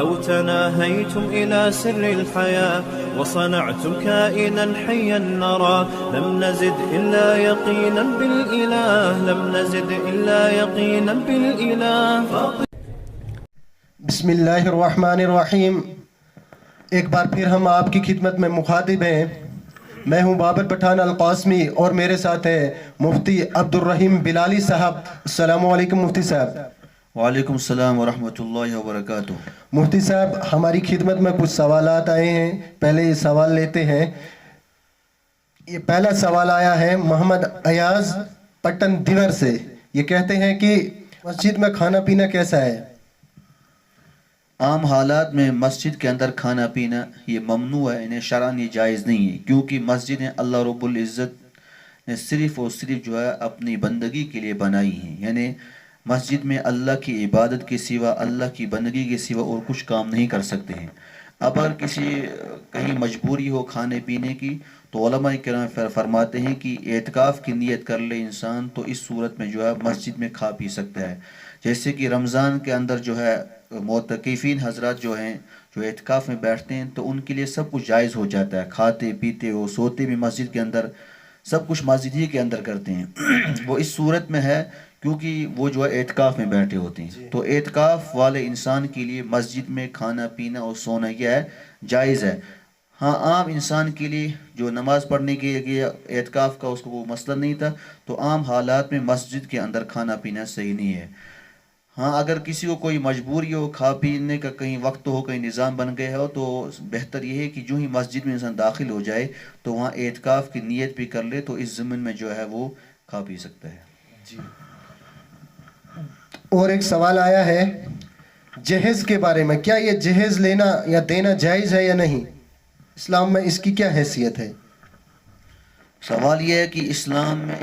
لو تناهيتم إلى سر الحياة وصنعتم كائنا حيا نرى لم نزد إلا يقينا بالإله لم نزد إلا يقينا بالإله. بسم اللہ الرحمن الرحیم. ایک بار پھر ہم آپ کی خدمت میں مخاطب ہیں. میں ہوں بابر پٹھان القاسمی اور میرے ساتھ ہے مفتی عبدالرحیم بلالی صاحب. السلام علیکم مفتی صاحب. وعلیکم السلام ورحمۃ اللہ وبرکاتہ. مفتی صاحب ہماری خدمت میں کچھ سوالات آئے ہیں، پہلے یہ سوال لیتے ہیں. یہ پہلا سوال آیا ہے محمد ایاز پٹن دیور سے. یہ کہتے ہیں کہ مسجد میں کھانا پینا کیسا ہے؟ عام حالات میں مسجد کے اندر کھانا پینا یہ ممنوع ہے، انہیں شرعاً یہ جائز نہیں ہے، کیونکہ مسجدیں اللہ رب العزت نے صرف اور صرف جو ہے اپنی بندگی کے لیے بنائی ہیں. یعنی مسجد میں اللہ کی عبادت کے سوا، اللہ کی بندگی کے سوا اور کچھ کام نہیں کر سکتے ہیں. اب اگر کہیں مجبوری ہو کھانے پینے کی تو علماء کرام فرماتے ہیں کہ اعتکاف کی نیت کر لے انسان تو اس صورت میں جو ہے مسجد میں کھا پی سکتا ہے. جیسے کہ رمضان کے اندر جو ہے معتکفین حضرات جو ہیں جو اعتکاف میں بیٹھتے ہیں تو ان کے لیے سب کچھ جائز ہو جاتا ہے، کھاتے پیتے ہو سوتے بھی مسجد کے اندر، سب کچھ مسجد ہی کے اندر کرتے ہیں. وہ اس صورت میں ہے کیونکہ وہ جو ہے اعتکاف میں بیٹھے ہوتے ہیں. تو اعتکاف والے انسان کے لیے مسجد میں کھانا پینا اور سونا کیا ہے؟ جائز ہے. ہاں عام انسان کے لیے جو نماز پڑھنے کے لیے اعتکاف کا اس کو وہ مسئلہ نہیں تھا، تو عام حالات میں مسجد کے اندر کھانا پینا صحیح نہیں ہے. ہاں اگر کسی کو کوئی مجبوری ہو کھا پینے کا، کہیں وقت ہو کہیں نظام بن گیا ہو، تو بہتر یہ ہے کہ جو ہی مسجد میں انسان داخل ہو جائے تو وہاں اعتکاف کی نیت بھی کر لے تو اس ضمن میں جو ہے وہ کھا پی سکتا ہے. جی. اور ایک سوال آیا ہے جہیز کے بارے میں. کیا یہ جہیز لینا یا دینا جائز ہے یا نہیں؟ اسلام میں اس کی کیا حیثیت ہے؟ سوال یہ ہے کہ اسلام میں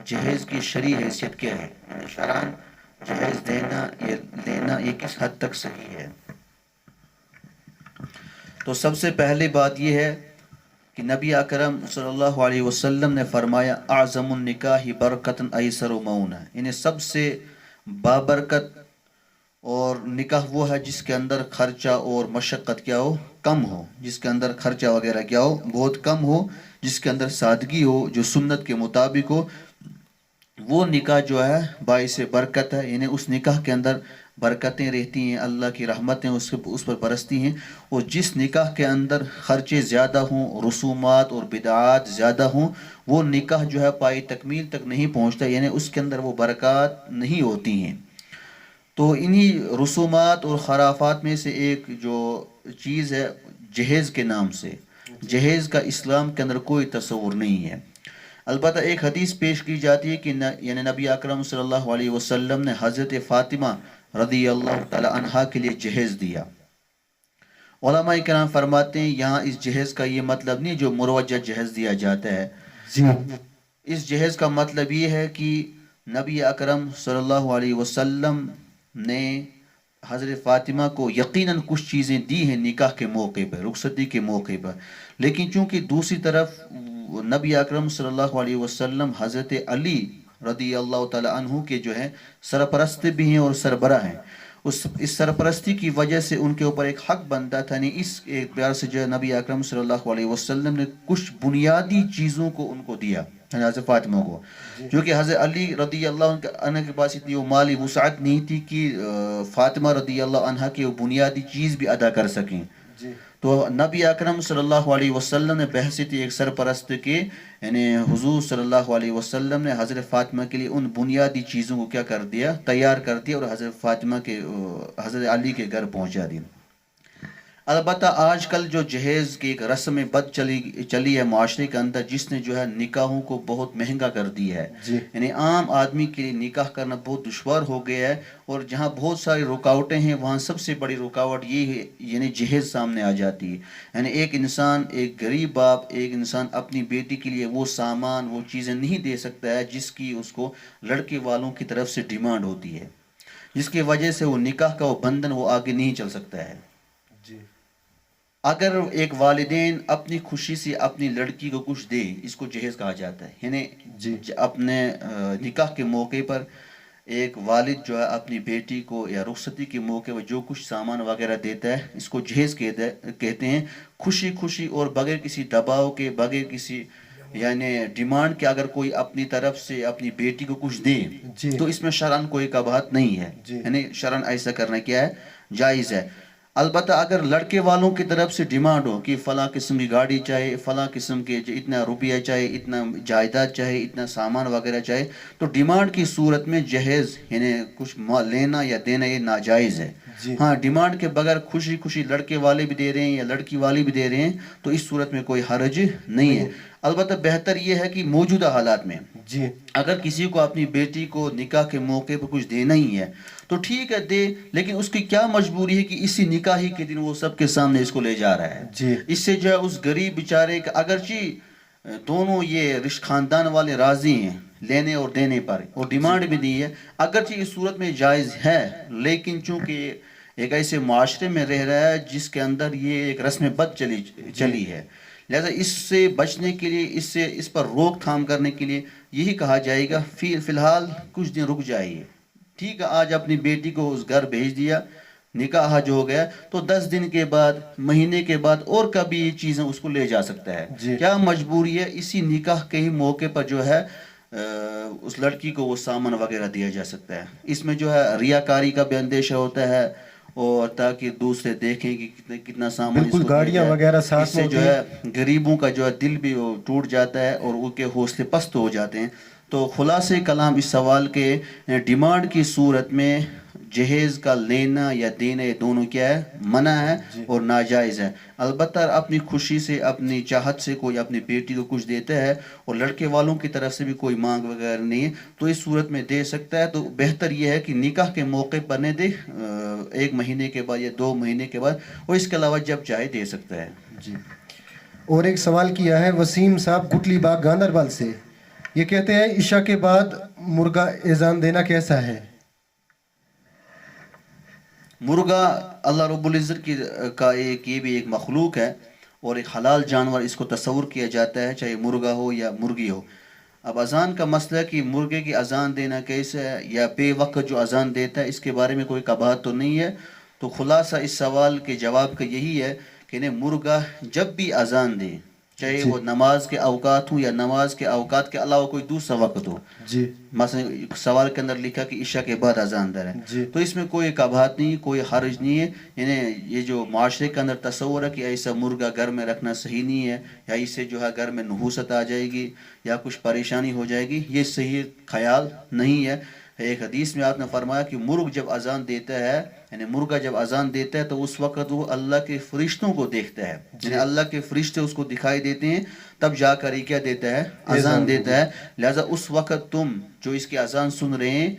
جہیز کی شرعی حیثیت کیا ہے، یعنی شرعاً جہیز دینا یا لینا یہ کس حد تک صحیح ہے. تو سب سے پہلی بات یہ ہے کہ نبی اکرم صلی اللہ علیہ وسلم نے فرمایا اعظم النکاح برکتاً ایسر مؤونہ، یعنی سب سے بابرکت اور نکاح وہ ہے جس کے اندر خرچہ اور مشقت کیا ہو؟ کم ہو. جس کے اندر خرچہ وغیرہ کیا ہو؟ بہت کم ہو. جس کے اندر سادگی ہو، جو سنت کے مطابق ہو، وہ نکاح جو ہے باعث برکت ہے. یعنی اس نکاح کے اندر برکتیں رہتی ہیں، اللہ کی رحمتیں اس پر برستی ہیں. اور جس نکاح کے اندر خرچے زیادہ ہوں، رسومات اور بدعات زیادہ ہوں، وہ نکاح جو ہے پائی تکمیل تک نہیں پہنچتا، یعنی اس کے اندر وہ برکات نہیں ہوتی ہیں. تو انہی رسومات اور خرافات میں سے ایک جو چیز ہے جہیز کے نام سے. جہیز کا اسلام کے اندر کوئی تصور نہیں ہے. البتہ ایک حدیث پیش کی جاتی ہے کہ یعنی نبی اکرم صلی اللہ علیہ وسلم نے حضرت فاطمہ رضی اللہ تعالی عنہا کے لیے جہیز دیا. علماء کرام فرماتے ہیں یہاں اس جہیز کا یہ مطلب نہیں جو مروجہ جہیز دیا جاتا ہے. اس جہیز کا مطلب یہ ہے کہ نبی اکرم صلی اللہ علیہ وسلم نے حضرت فاطمہ کو یقیناً کچھ چیزیں دی ہیں نکاح کے موقع پر، رخصتی کے موقع پر، لیکن چونکہ دوسری طرف نبی اکرم صلی اللہ علیہ وسلم حضرت علی رضی اللہ تعالی عنہ کے جو ہیں سرپرست بھی ہیں اور سربراہ ہیں. اس سرپرستی کی وجہ سے ان کے اوپر ایک حق بنتا تھا. نہیں اس اعتبار سے جو ہے نبی اکرم صلی اللہ علیہ وسلم نے کچھ بنیادی چیزوں کو ان کو دیا حضرت فاطمہ کو، جو کہ حضرت علی رضی اللہ عنہ کے پاس اتنی وہ مالی وسعت نہیں تھی کہ فاطمہ رضی اللہ عنہ کی وہ بنیادی چیز بھی ادا کر سکیں. تو نبی اکرم صلی اللہ علیہ وسلم نے بحثیت ایک سرپرست کے یعنی حضور صلی اللہ علیہ وسلم نے حضرت فاطمہ کے لیے ان بنیادی چیزوں کو کیا کر دیا؟ تیار کر دیا اور حضرت فاطمہ کے حضرت علی کے گھر پہنچا دیا. البتہ آج کل جو جہیز کی ایک رسم بد چلی ہے معاشرے کے اندر، جس نے جو ہے نکاحوں کو بہت مہنگا کر دیا ہے. یعنی عام آدمی کے لیے نکاح کرنا بہت دشوار ہو گیا ہے، اور جہاں بہت ساری رکاوٹیں ہیں وہاں سب سے بڑی رکاوٹ یہ ہے یعنی جہیز سامنے آ جاتی ہے. یعنی ایک انسان، ایک غریب باپ، ایک انسان اپنی بیٹی کے لیے وہ سامان، وہ چیزیں نہیں دے سکتا ہے جس کی اس کو لڑکے والوں کی طرف سے ڈیمانڈ ہوتی ہے، جس کی وجہ سے وہ نکاح کا وہ بندھن وہ آگے نہیں چل سکتا ہے. اگر ایک والدین اپنی خوشی سے اپنی لڑکی کو کچھ دے، اس کو جہیز کہا جاتا ہے. یعنی اپنے نکاح کے موقع پر ایک والد جو ہے اپنی بیٹی کو یا رخصتی کے موقع پر جو کچھ سامان وغیرہ دیتا ہے اس کو جہیز کہتے ہیں. خوشی خوشی اور بغیر کسی دباؤ کے, بغیر کسی یعنی ڈیمانڈ کہ اگر کوئی اپنی طرف سے اپنی بیٹی کو کچھ دے تو اس میں شرعن کوئی قباحت نہیں ہے, یعنی شرعن ایسا کرنا کیا ہے, جائز ہے. البتہ اگر لڑکے والوں کی طرف سے ڈیمانڈ ہو کہ فلاں قسم کی گاڑی چاہے, فلاں قسم کے اتنا روپیہ چاہے, اتنا جائیداد چاہے, اتنا سامان وغیرہ چاہے, تو ڈیمانڈ کی صورت میں جہیز یعنی کچھ لینا یا دینا یہ ناجائز ہے. ہاں ڈیمانڈ کے بغیر خوشی خوشی لڑکے والے بھی دے رہے ہیں یا لڑکی والی بھی دے رہے ہیں تو اس صورت میں کوئی حرج نہیں ہے. البتہ بہتر یہ ہے کہ موجودہ حالات میں اگر کسی کو اپنی بیٹی کو نکاح کے موقع پر کچھ دینا ہی ہے تو ٹھیک ہے دے, لیکن اس کی کیا مجبوری ہے کہ اسی نکاح ہی کے دن وہ سب کے سامنے اس کو لے جا رہا ہے. اس سے جو ہے اس غریب بیچارے کا, اگرچہ دونوں یہ خاندان والے راضی ہیں لینے اور دینے پر اور ڈیمانڈ بھی دی ہے, اگرچہ اس صورت میں جائز ہے, لیکن چونکہ ایک ایسے معاشرے میں رہ رہا ہے جس کے اندر یہ ایک رسم بد چلی ہے, لہذا اس سے بچنے کے لیے, اس پر روک تھام کرنے کے لیے یہی کہا جائے گا فی الحال کچھ دن رک جائیے. ٹھیک ہے, آج اپنی بیٹی کو اس گھر بھیج دیا, نکاح جو ہو گیا, تو 10 دن کے بعد, مہینے کے بعد اور کبھی یہ چیزیں اس کو لے جا سکتا ہے. کیا مجبوری ہے, اسی نکاح کے ہی موقع پر جو ہے اس لڑکی کو وہ سامان وغیرہ دیا جا سکتا ہے. اس میں جو ہے ریاکاری کا بھی اندیشہ ہوتا ہے, اور تاکہ دوسرے دیکھیں کہ کتنا سامان اس کو گاڑیاں وغیرہ ساتھ, اس سے جو ہے غریبوں کا جو ہے دل بھی ٹوٹ جاتا ہے اور ان کے حوصلے پست ہو جاتے ہیں. تو خلاصہ کلام اس سوال کے ڈیمانڈ کی صورت میں جہیز کا لینا یا دینا یہ دونوں کیا ہے, منع ہے اور ناجائز ہے. البتہ اپنی خوشی سے, اپنی چاہت سے کوئی اپنی بیٹی کو کچھ دیتا ہے اور لڑکے والوں کی طرف سے بھی کوئی مانگ وغیرہ نہیں ہے تو اس صورت میں دے سکتا ہے. تو بہتر یہ ہے کہ نکاح کے موقع پر نہ دے, 1 مہینے کے بعد یا 2 مہینے کے بعد, اور اس کے علاوہ جب چاہے دے سکتا ہے. اور ایک سوال کیا ہے وسیم صاحب گٹلی باغ گاندربل سے, یہ کہتے ہیں عشاء کے بعد مرغا اذان دینا کیسا ہے؟ مرغا اللہ رب العزت کا یہ بھی ایک مخلوق ہے اور ایک حلال جانور اس کو تصور کیا جاتا ہے, چاہے مرغا ہو یا مرغی ہو. اب اذان کا مسئلہ کہ مرغے کی اذان دینا کیسے ہے یا بے وقت جو اذان دیتا ہے, اس کے بارے میں کوئی قباحت تو نہیں ہے. تو خلاصہ اس سوال کے جواب کا یہی ہے کہ مرغا جب بھی اذان دے, چاہے وہ نماز کے اوقات ہوں یا نماز کے اوقات کے علاوہ کوئی دوسرا وقت ہو, مثلا سوال کے اندر لکھا کہ عشاء کے بعد اذان دے رہے, تو اس میں کوئی قباحت نہیں, کوئی حرج نہیں ہے. یعنی یہ جو معاشرے کے اندر تصور ہے کہ ایسا مرغا گھر میں رکھنا صحیح نہیں ہے یا اس سے جو ہے گھر میں نحوست آ جائے گی یا کچھ پریشانی ہو جائے گی, یہ صحیح خیال نہیں ہے. ایک حدیث میں آپ نے فرمایا کہ مرغ جب اذان دیتا ہے, یعنی مرغا جب اذان دیتا ہے تو اس وقت وہ اللہ کے فرشتوں کو دیکھتا ہے, یعنی اللہ کے فرشتے اس کو دکھائی دیتے ہیں, تب جا کر یہ کیا دیتا ہے, اذان دیتا ہے. لہذا اس وقت تم جو اس کی اذان سن رہے ہیں,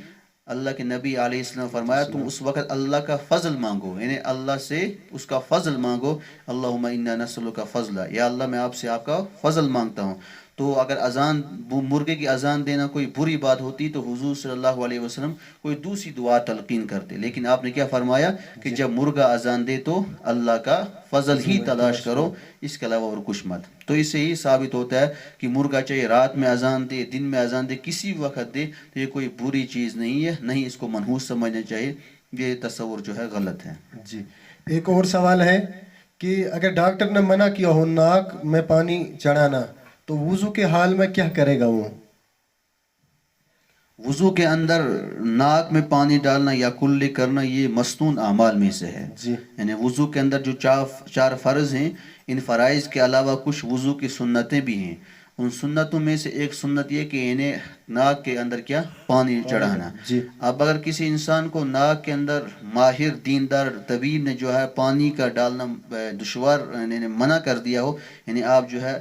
اللہ کے نبی علیہ السلام فرمایا تم اس وقت اللہ کا فضل مانگو, یعنی اللہ سے اس کا فضل مانگو. اللہم انا نسألک فضلا, یا اللہ میں آپ سے آپ کا فضل مانگتا ہوں. تو اگر اذان مرغے کی اذان دینا کوئی بری بات ہوتی تو حضور صلی اللہ علیہ وسلم کوئی دوسری دعا تلقین کرتے, لیکن آپ نے کیا فرمایا کہ جب مرغا اذان دے تو اللہ کا فضل ہی تلاش کرو, اس کے علاوہ اور کچھ مت. تو اس سے ہی ثابت ہوتا ہے کہ مرغا چاہے رات میں اذان دے, دن میں اذان دے, کسی وقت دے, تو یہ کوئی بری چیز نہیں ہے, نہیں اس کو منحوس سمجھنا چاہیے. یہ تصور جو ہے غلط ہے. جی ایک اور سوال ہے کہ اگر ڈاکٹر نے منع کیا ہو ناک میں پانی چڑھانا تو وضو کے حال میں کیا کرے گا وہ؟ وضو کے اندر ناک میں پانی ڈالنا یا کلی کرنا یہ مصنون اعمال میں سے ہے. یعنی وضو کے اندر جو 4 فرض ہیں, ان فرائض کے علاوہ کچھ وضو کی سنتیں بھی ہیں. ان سنتوں میں سے ایک سنت یہ کہ انہیں ناک کے اندر کیا پانی چڑھانا. اب اگر کسی انسان کو ناک کے اندر ماہر دیندار طبیب نے جو ہے پانی کا ڈالنا دشوار یعنی منع کر دیا ہو, یعنی آپ جو ہے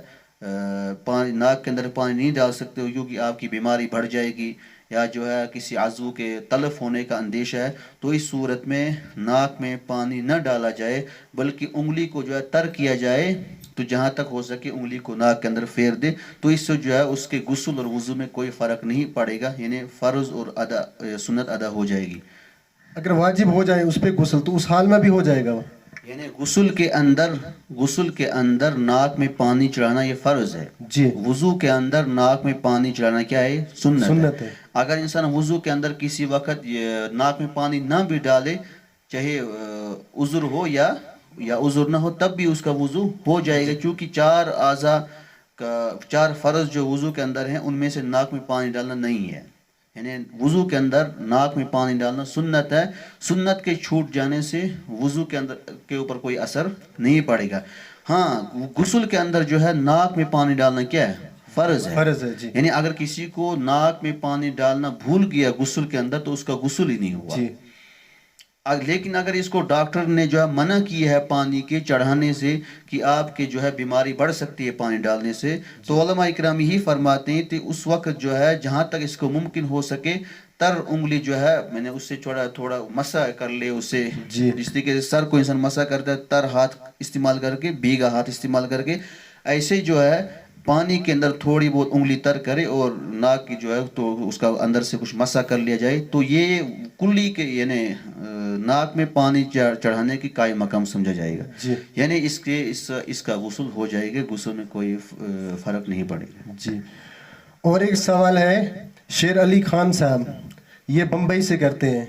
پانی ناک کے اندر پانی نہیں ڈال سکتے ہو کیونکہ آپ کی بیماری بڑھ جائے گی یا جو ہے کسی عضو کے تلف ہونے کا اندیشہ ہے, تو اس صورت میں ناک میں پانی نہ ڈالا جائے بلکہ انگلی کو جو ہے تر کیا جائے, تو جہاں تک ہو سکے انگلی کو ناک کے اندر پھیر دے, تو اس سے جو ہے اس کے غسل اور وضو میں کوئی فرق نہیں پڑے گا, یعنی فرض اور سنت ادا ہو جائے گی. اگر واجب ہو جائے اس پہ غسل تو اس حال میں بھی ہو جائے گا, یعنی غسل کے اندر ناک میں پانی چڑھانا یہ فرض ہے. وضو کے اندر ناک میں پانی چڑھانا کیا ہے, سنت ہے. اگر انسان وضو کے اندر کسی وقت ناک میں پانی نہ بھی ڈالے، چاہے عذر ہو یا عذر نہ ہو، تب بھی اس کا وضو ہو جائے گا، کیونکہ 4 اعضاء کا 4 فرض جو وضو کے اندر ہیں ان میں سے ناک میں پانی ڈالنا نہیں ہے، یعنی وضو کے اندر ناک میں پانی ڈالنا سنت ہے. سنت کے چھوٹ جانے سے وضو کے اندر کے اوپر کوئی اثر نہیں پڑے گا. ہاں غسل کے اندر جو ہے ناک میں پانی ڈالنا کیا ہے؟ فرض ہے. فرض ہے جی. یعنی اگر کسی کو ناک میں پانی ڈالنا بھول گیا غسل کے اندر تو اس کا غسل ہی نہیں ہوا جی. لیکن اگر اس کو ڈاکٹر نے جو ہے منع کی ہے پانی کے چڑھانے سے کہ آپ کے جو ہے بیماری بڑھ سکتی ہے پانی ڈالنے سے، تو علماء اکرام یہی فرماتے ہیں کہ اس وقت جو ہے جہاں تک اس کو ممکن ہو سکے تر انگلی جو ہے میں نے اس سے تھوڑا مسح کر لے اسے، جی. جس طریقے سے سر کو انسان مسح کرتا ہے، تر ہاتھ استعمال کر کے، بھیگا ہاتھ استعمال کر کے، ایسے جو ہے پانی کے اندر تھوڑی بہت انگلی تر کرے اور ناک کی جو ہے تو اس کا اندر سے کچھ مسح کر لیا جائے، تو یہ کلی کے یعنی ناک میں پانی چڑھانے کی قائم مقام سمجھا جائے گا. جی. یعنی اس کا غسل ہو جائے گا، غسل میں کوئی فرق نہیں پڑے گا. جی. اور ایک سوال ہے شیر علی خان صاحب، یہ بمبئی سے کرتے ہیں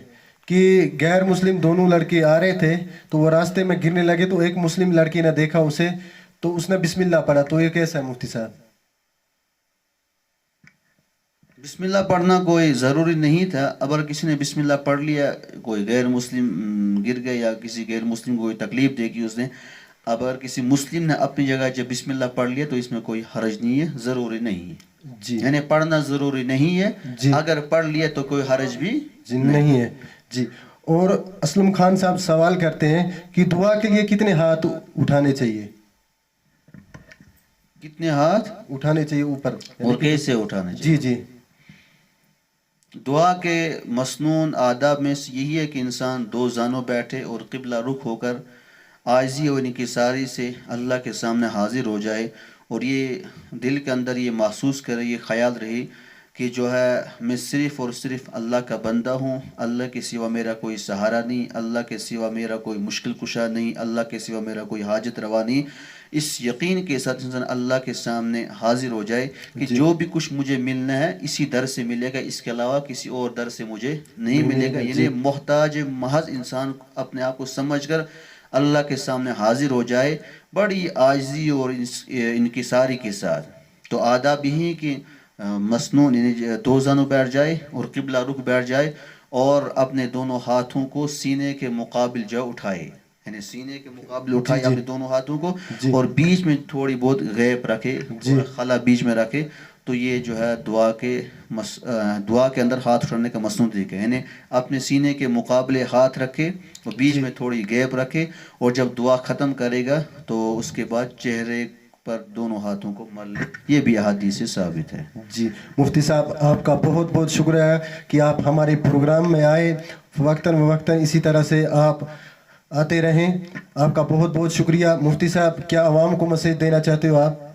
کہ غیر مسلم دونوں لڑکے آ رہے تھے تو وہ راستے میں گرنے لگے تو ایک مسلم لڑکی نے دیکھا اسے تو اس نے بسم اللہ پڑھا، تو یہ کیسا ہے مفتی صاحب؟ بسم اللہ پڑھنا کوئی ضروری نہیں تھا. اگر کسی نے بسم اللہ پڑھ لیا، کوئی غیر مسلم گر گئے یا کسی غیر مسلم کو کوئی تکلیف دے گی اس نے، اگر کسی مسلم نے اپنی جگہ جب بسم اللہ پڑھ لیا تو اس میں کوئی حرج نہیں ہے، ضروری نہیں ہے. جی. یعنی پڑھنا ضروری نہیں ہے. جی. اگر پڑھ لیا تو کوئی حرج بھی جی نہیں ہے. جی. اور اسلم خان صاحب سوال کرتے ہیں کہ دعا کے لیے کتنے ہاتھ اٹھانے چاہیے؟ کتنے ہاتھ اٹھانے چاہیے اوپر، اور کیسے اٹھانے چاہیے؟ جی. جی. دعا کے مسنون آداب میں سے یہی ہے کہ انسان 2 زانوں بیٹھے اور قبلہ رخ ہو کر عاجزی اور انکساری سے اللہ کے سامنے حاضر ہو جائے، اور یہ دل کے اندر یہ محسوس کرے، یہ خیال رہے کہ جو ہے میں صرف اور صرف اللہ کا بندہ ہوں، اللہ کے سوا میرا کوئی سہارا نہیں، اللہ کے سوا میرا کوئی مشکل کشا نہیں، اللہ کے سوا میرا کوئی حاجت روا نہیں. اس یقین کے ساتھ انسان اللہ کے سامنے حاضر ہو جائے کہ جو بھی کچھ مجھے ملنا ہے اسی در سے ملے گا، اس کے علاوہ کسی اور در سے مجھے نہیں ملے گا. یعنی محتاج محض انسان اپنے آپ کو سمجھ کر اللہ کے سامنے حاضر ہو جائے بڑی عاجزی اور انکساری کے ساتھ. تو آداب یہی کہ مسنون یعنی 2 زانوں بیٹھ جائے اور قبلہ رخ بیٹھ جائے اور اپنے دونوں ہاتھوں کو سینے کے مقابل جو اٹھائے، یعنی سینے کے مقابل اٹھائے اپنے دونوں ہاتھوں کو، اور بیچ میں تھوڑی بہت غیب رکھے، خلا بیچ میں رکھے. تو یہ جو ہے دعا کے اندر ہاتھ اٹھانے کا مسنون طریقہ ہے، یعنی اپنے سینے کے مقابلے ہاتھ رکھے اور بیچ میں تھوڑی گیپ رکھے، اور جب دعا ختم کرے گا تو اس کے بعد چہرے پر دونوں ہاتھوں کو مل لے. یہ بھی احادیث سے ثابت ہے. جی. مفتی صاحب آپ کا بہت بہت شکریہ کہ آپ ہمارے پروگرام میں آئے، وقتاً اسی طرح سے آپ آتے رہیں. آپ کا بہت بہت شکریہ. مفتی صاحب کیا عوام کو میسج دینا چاہتے ہو آپ؟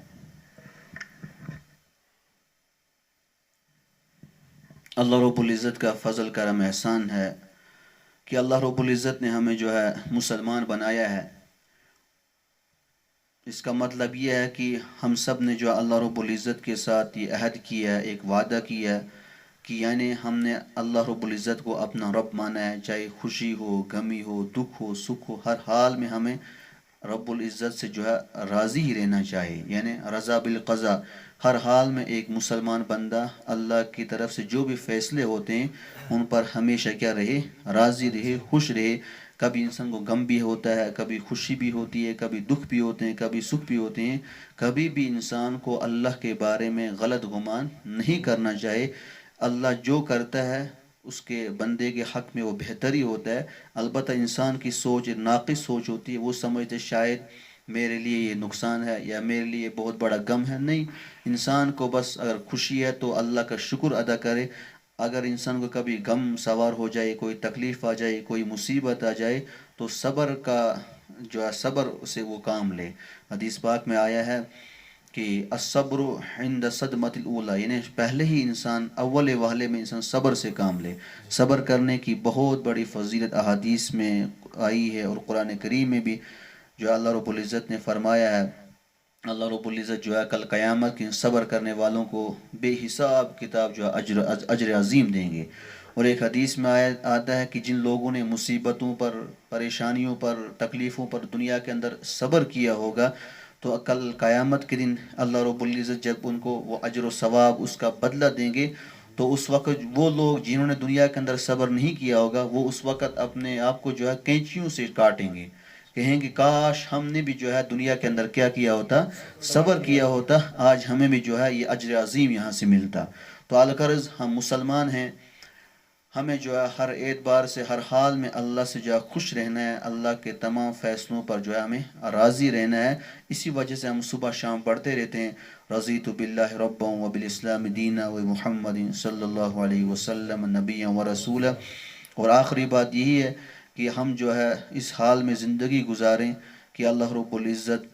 اللہ رب العزت کا فضل کرم احسان ہے کہ اللہ رب العزت نے ہمیں جو ہے مسلمان بنایا ہے. اس کا مطلب یہ ہے کہ ہم سب نے جو اللہ رب العزت کے ساتھ یہ عہد کیا ہے، ایک وعدہ کیا ہے کہ یعنی ہم نے اللہ رب العزت کو اپنا رب مانا ہے، چاہے خوشی ہو، غمی ہو، دکھ ہو، سکھ ہو، ہر حال میں ہمیں رب العزت سے جو ہے راضی ہی رہنا چاہیے، یعنی رضا بالقضاء. ہر حال میں ایک مسلمان بندہ اللہ کی طرف سے جو بھی فیصلے ہوتے ہیں ان پر ہمیشہ کیا رہے؟ راضی رہے، خوش رہے. کبھی انسان کو غم بھی ہوتا ہے، کبھی خوشی بھی ہوتی ہے، کبھی دکھ بھی ہوتے ہیں، کبھی سکھ بھی ہوتے ہیں. کبھی بھی انسان کو اللہ کے بارے میں غلط گمان نہیں کرنا چاہیے. اللہ جو کرتا ہے اس کے بندے کے حق میں وہ بہتر ہی ہوتا ہے. البتہ انسان کی سوچ ناقص سوچ ہوتی ہے، وہ سمجھتے شاید میرے لیے یہ نقصان ہے یا میرے لیے بہت بڑا غم ہے. نہیں، انسان کو بس اگر خوشی ہے تو اللہ کا شکر ادا کرے. اگر انسان کو کبھی غم سوار ہو جائے، کوئی تکلیف آ جائے، کوئی مصیبت آ جائے تو صبر کا جو ہے صبر سے وہ کام لے. حدیث پاک میں آیا ہے کہ الصبر عند صدمۃ الاولی، یعنی پہلے ہی انسان اول وہلے میں انسان صبر سے کام لے. صبر کرنے کی بہت بڑی فضیلت احادیث میں آئی ہے، اور قرآن کریم میں بھی جو اللہ رب العزت نے فرمایا ہے اللہ رب العزت جو ہے کل قیامت کے صبر کرنے والوں کو بے حساب کتاب جو ہے اجر عظیم دیں گے. اور ایک حدیث میں آتا ہے کہ جن لوگوں نے مصیبتوں پر، پریشانیوں پر، تکلیفوں پر دنیا کے اندر صبر کیا ہوگا تو کل قیامت کے دن اللہ رب العزت جب ان کو وہ اجر و ثواب اس کا بدلہ دیں گے تو اس وقت وہ لوگ جنہوں نے دنیا کے اندر صبر نہیں کیا ہوگا وہ اس وقت اپنے آپ کو جو ہے کینچیوں سے کاٹیں گے، کہیں کہ کاش ہم نے بھی جو ہے دنیا کے اندر کیا ہوتا، صبر کیا ہوتا، آج ہمیں بھی جو ہے یہ اجر عظیم یہاں سے ملتا. تو الغرض ہم مسلمان ہیں، ہمیں جو ہے ہر اعتبار سے، ہر حال میں اللہ سے جو ہے خوش رہنا ہے، اللہ کے تمام فیصلوں پر جو ہے ہمیں راضی رہنا ہے. اسی وجہ سے ہم صبح شام پڑھتے رہتے ہیں رضیت باللہ ربا وبالاسلام دینا ومحمد صلی اللہ علیہ وسلم نبیا و رسولا. اور آخری بات یہی ہے کہ ہم جو ہے اس حال میں زندگی گزاریں کہ اللہ رب العزت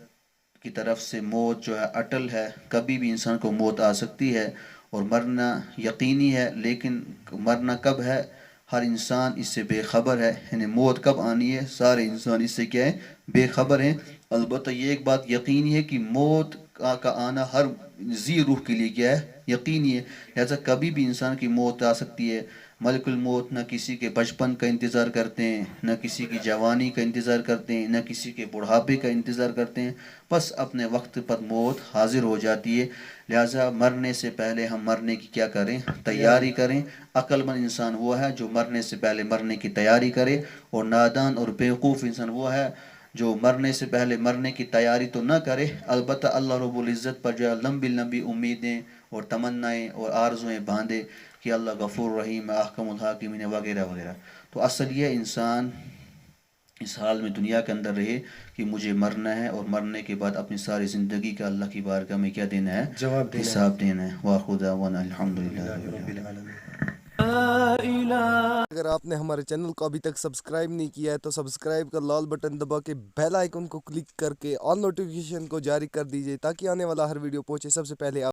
کی طرف سے موت جو ہے اٹل ہے، کبھی بھی انسان کو موت آ سکتی ہے اور مرنا یقینی ہے، لیکن مرنا کب ہے ہر انسان اس سے بے خبر ہے، یعنی موت کب آنی ہے سارے انسان اس سے کیا ہے، بے خبر ہیں. البتہ یہ ایک بات یقینی ہے کہ موت کا آنا ہر ذی روح کے لیے کیا ہے، یقینی ہے، لہذا کبھی بھی انسان کی موت آ سکتی ہے. ملک الموت نہ کسی کے بچپن کا انتظار کرتے ہیں، نہ کسی کی جوانی کا انتظار کرتے ہیں، نہ کسی کے بڑھاپے کا انتظار کرتے ہیں، بس اپنے وقت پر موت حاضر ہو جاتی ہے. لہٰذا مرنے سے پہلے ہم مرنے کی کیا کریں، تیاری کریں. عقل مند انسان وہ ہے جو مرنے سے پہلے مرنے کی تیاری کرے، اور نادان اور بیوقوف انسان وہ ہے جو مرنے سے پہلے مرنے کی تیاری تو نہ کرے، البتہ اللہ رب العزت پر جو ہے لمبی لمبی امیدیں اور تمنائیں اور آرزویں باندھے کہ اللہ غفور رحیم احکم الحاکمین وغیرہ وغیرہ. تو اصل یہ انسان اس حال میں دنیا کے اندر رہے کہ مجھے مرنا ہے، اور مرنے کے بعد اپنی ساری زندگی کا اللہ کی بارگاہ میں کیا دینا ہے، جواب دینا ہے. حساب دینا ہے. وآخر دعوانا الحمدللہ رب العالمین. اگر آپ نے ہمارے چینل کو ابھی تک سبسکرائب نہیں کیا ہے تو سبسکرائب کا لال بٹن دبا کے بیل آئیکن کو کلک کر کے آل نوٹیفیکیشن کو جاری کر دیجئے تاکہ آنے والا ہر ویڈیو پہنچے سب سے پہلے آپ